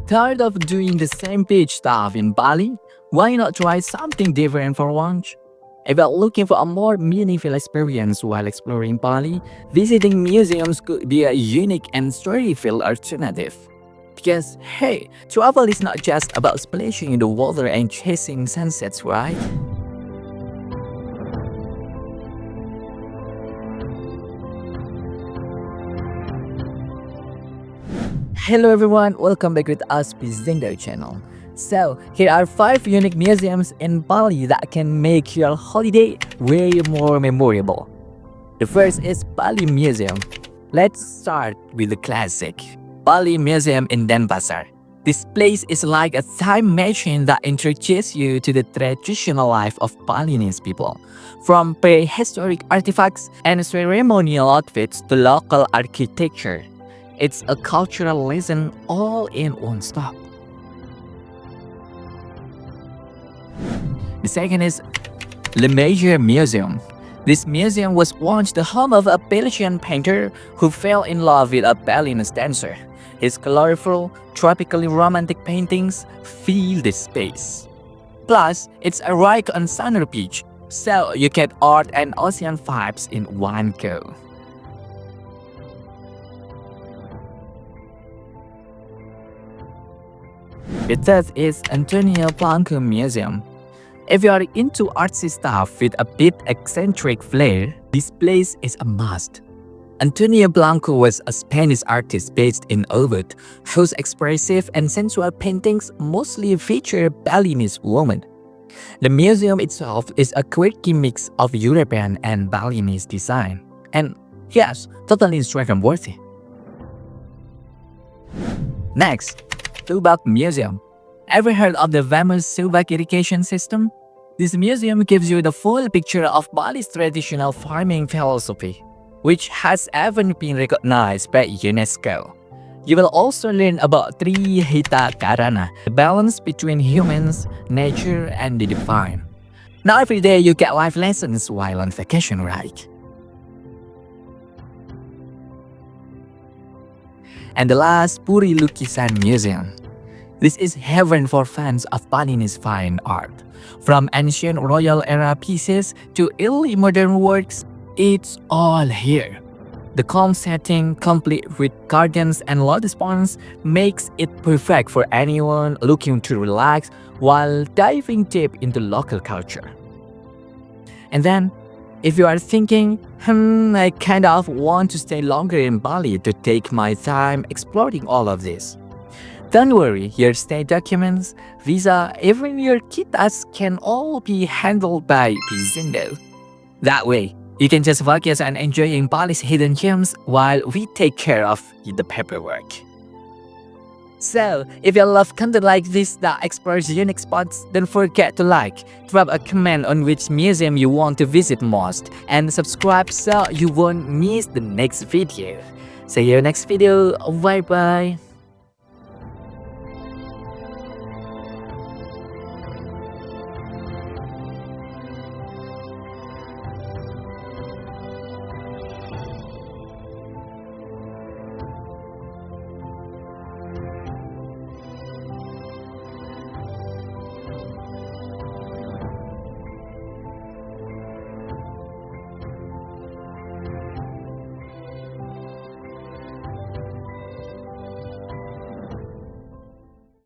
Tired of doing the same beach stuff in Bali? Why not try something different for once? If you're looking for a more meaningful experience while exploring Bali, visiting museums could be a unique and story-filled alternative. Because, hey, travel is not just about splashing in the water and chasing sunsets, right? Hello everyone, welcome back with us Bizindo channel. So, here are 5 unique museums in Bali that can make your holiday way more memorable. The first is Bali Museum. Let's start with the classic, Bali Museum in Denpasar. This place is like a time machine that introduces you to the traditional life of Balinese people. From prehistoric artifacts and ceremonial outfits to local architecture. It's a cultural lesson all in one stop. The second is Le Major Museum. This museum was once the home of a Belgian painter who fell in love with a Balinese dancer. His colorful, tropically romantic paintings fill the space. Plus, it's a right on Sunner Beach, so you get art and ocean vibes in one go. The third is Antonio Blanco Museum. If you are into artsy stuff with a bit eccentric flair, this place is a must. Antonio Blanco was a Spanish artist based in Ubud, whose expressive and sensual paintings mostly feature Balinese women. The museum itself is a quirky mix of European and Balinese design, and yes, totally Instagram-worthy. Next, Subak Museum. Ever heard of the famous Subak irrigation system? This museum gives you the full picture of Bali's traditional farming philosophy, which has even been recognized by UNESCO. You will also learn about Trihita Karana, the balance between humans, nature, and the divine. Not every day you get life lessons while on vacation, right? And the last, Puri Lukisan Museum. This is heaven for fans of Balinese fine art. From ancient royal era pieces to early modern works, it's all here. The calm setting, complete with gardens and lotus ponds, makes it perfect for anyone looking to relax while diving deep into local culture. And then, if you are thinking, I kind of want to stay longer in Bali to take my time exploring all of this. Don't worry, your stay documents, visa, even your kitas can all be handled by Bizindo. That way, you can just focus on enjoying Bali's hidden gems while we take care of the paperwork. So, if you love content like this that explores unique spots, don't forget to like, drop a comment on which museum you want to visit most, and subscribe so you won't miss the next video. See you next video, bye bye!